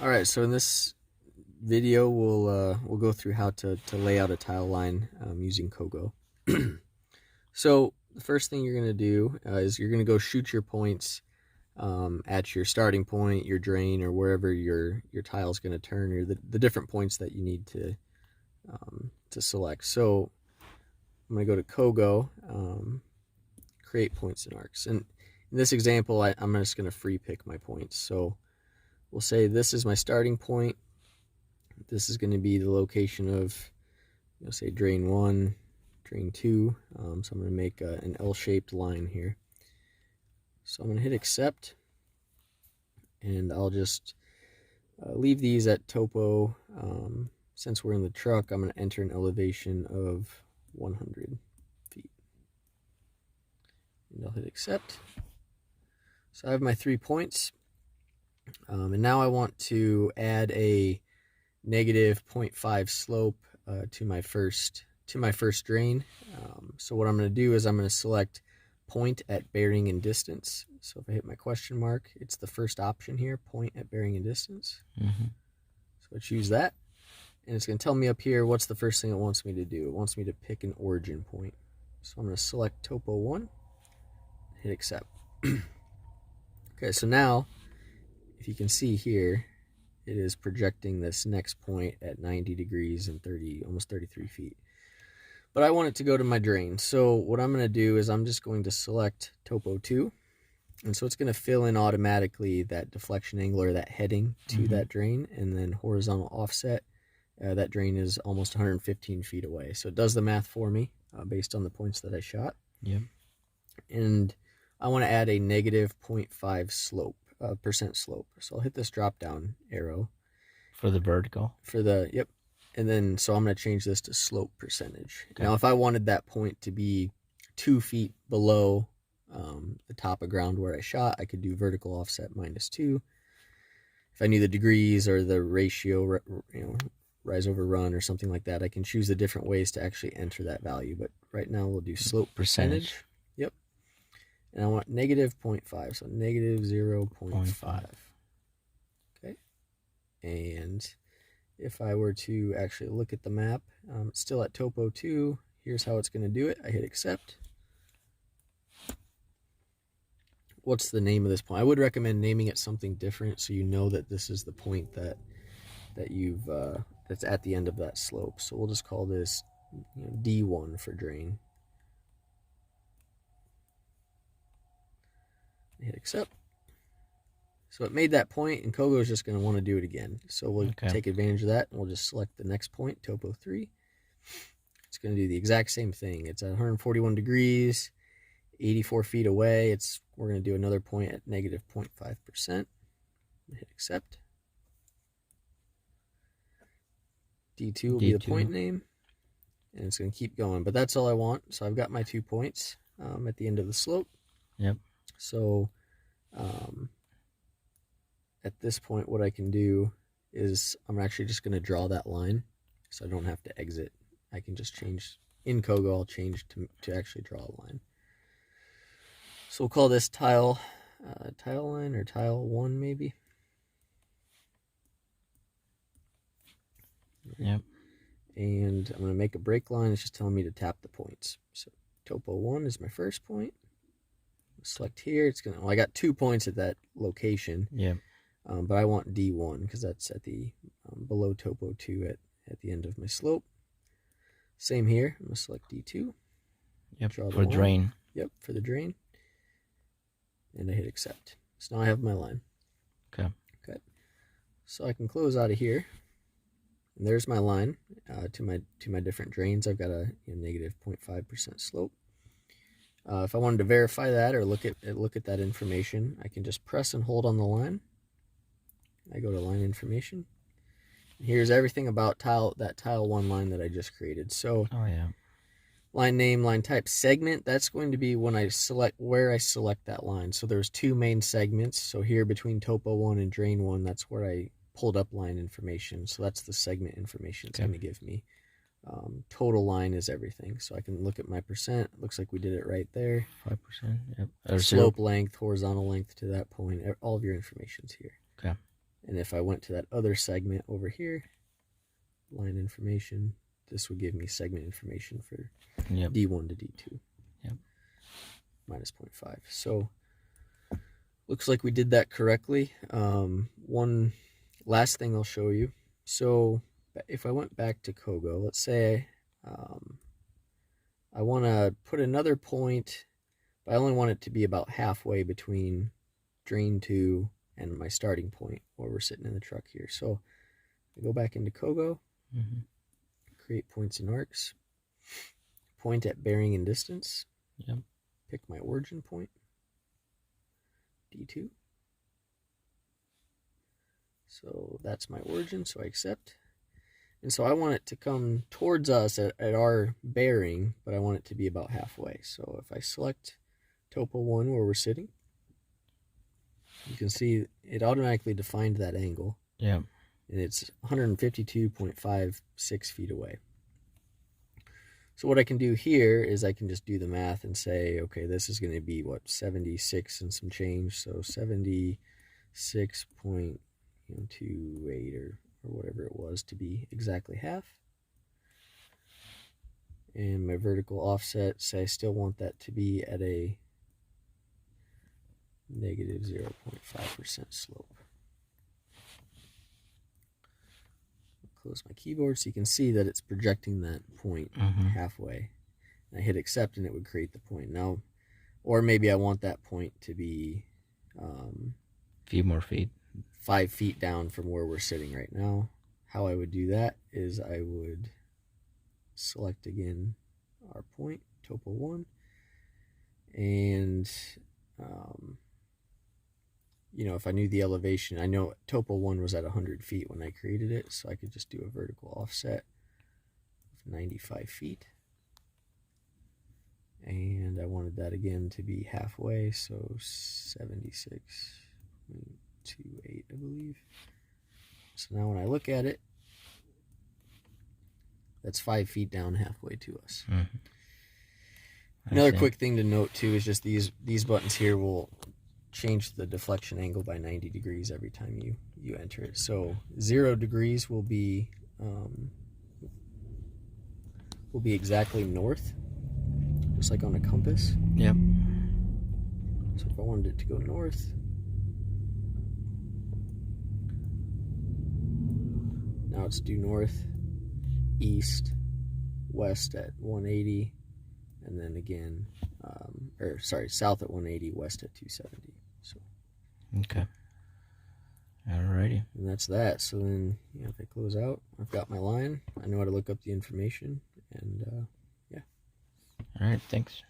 All right, so in this video, we'll go through how to lay out a tile line using Kogo. So the first thing you're going to do is you're going to go shoot your points at your starting point, your drain, or wherever your tile is going to turn, or the different points that you need to select. So I'm going to go to Kogo, create points and arcs. And in this example, I'm just going to free pick my points. So we'll say this is my starting point. This is going to be the location of, say drain 1, drain 2. So I'm going to make an L-shaped line here. So I'm going to hit accept, and I'll just leave these at topo. Since we're in the truck, I'm going to enter an elevation of 100 feet. And I'll hit accept. So I have my 3 points. And now I want to add a negative 0.5 slope to my first drain. So what I'm going to do is I'm going to select point at bearing and distance. So if I hit my question mark, it's the first option here, point at bearing and distance. So I choose that, and it's going to tell me up here what's the first thing it wants me to do. It wants me to pick an origin point. So I'm going to select topo 1, hit accept. Okay, so now if you can see here, it is projecting this next point at 90 degrees and almost 33 feet. But I want it to go to my drain. So what I'm going to do is I'm just going to select topo 2. And so it's going to fill in automatically that deflection angle or that heading to that drain. And then horizontal offset, that drain is almost 115 feet away. So it does the math for me based on the points that I shot. Yep. And I want to add a negative 0.5 slope. Percent slope. So I'll hit this drop down arrow for the vertical. Yep. And then so I'm going to change this to slope percentage. Okay. Now if I wanted that point to be 2 feet below the top of ground where I shot, I could do vertical offset -2. If I knew the degrees or the ratio, rise over run or something like that, I can choose the different ways to actually enter that value. But right now we'll do slope percentage. Yep. And I want negative 0.5, so negative 0.5. Okay. And if I were to actually look at the map, it's still at topo 2. Here's how it's going to do it. I hit accept. What's the name of this point? I would recommend naming it something different so you know that this is the point that you've that's at the end of that slope. So we'll just call this D1 for drain. Hit accept. So it made that point, and Kogo is just going to want to do it again. So we'll take advantage of that, and we'll just select the next point, topo 3. It's going to do the exact same thing. It's at 141 degrees, 84 feet away. We're going to do another point at negative 0.5%. Hit accept. D2 will be the point name, and it's going to keep going. But that's all I want. So I've got my 2 points at the end of the slope. Yep. So at this point, what I can do is I'm actually just going to draw that line, so I don't have to exit. I can just change in Kogo. I'll change to actually draw a line. So we'll call this tile line, or tile 1 maybe. Yep. And I'm going to make a break line. It's just telling me to tap the points. So topo 1 is my first point. Select here. It's gonna. Well, I got 2 points at that location. Yeah. But I want D1 because that's at the below topo 2 at the end of my slope. Same here. I'm gonna select D2. Yep. For drain. Yep. For the drain. And I hit accept. So now I have my line. Okay. Okay. So I can close out of here. And there's my line to my different drains. I've got a negative 0.5% slope. If I wanted to verify that or look at that information, I can just press and hold on the line. I go to line information. Here's everything about that tile 1 line that I just created. So line name, line type, segment, that's going to be when I select where I select that line. So there's 2 main segments. So here between topo 1 and drain 1, that's where I pulled up line information. So that's the segment information it's going to give me. Total line is everything. So I can look at my percent. Looks like we did it right there. 5%. Yep. Slope length, horizontal length to that point. All of your information's here. Okay. And if I went to that other segment over here, line information, this would give me segment information for D1 to D2. Minus 0.5. So looks like we did that correctly. One last thing I'll show you. So if I went back to Kogo, let's say I want to put another point, but I only want it to be about halfway between drain 2 and my starting point where we're sitting in the truck here. So I go back into Kogo, create points and arcs, point at bearing and distance, pick my origin point, D2. So that's my origin, so I accept. And so I want it to come towards us at our bearing, but I want it to be about halfway. So if I select Topo 1 where we're sitting, you can see it automatically defined that angle. Yeah. And it's 152.56 feet away. So what I can do here is I can just do the math and say, okay, this is going to be, what, 76 and some change. So 76.28 or whatever it was to be exactly half. And my vertical offset, say I still want that to be at a negative 0.5% slope. Close my keyboard so you can see that it's projecting that point halfway. And I hit accept and it would create the point. Now, or maybe I want that point to be a few more feet. 5 feet down from where we're sitting right now. How I would do that is I would select again our point, Topo 1, and you know, if I knew the elevation, I know Topo 1 was at 100 feet when I created it, so I could just do a vertical offset of 95 feet. And I wanted that again to be halfway, so 76.28, I believe. So now when I look at it, that's 5 feet down halfway to us. Another quick thing to note too is just these buttons here will change the deflection angle by 90 degrees every time you enter it. So 0 degrees will be exactly north, just like on a compass. Yep. So if I wanted it to go north, now it's due north, east, west at 180, and then again, south at 180, west at 270. So. Okay. Alrighty. And that's that. So then, you know, if I close out, I've got my line. I know how to look up the information, and yeah. All right. Thanks.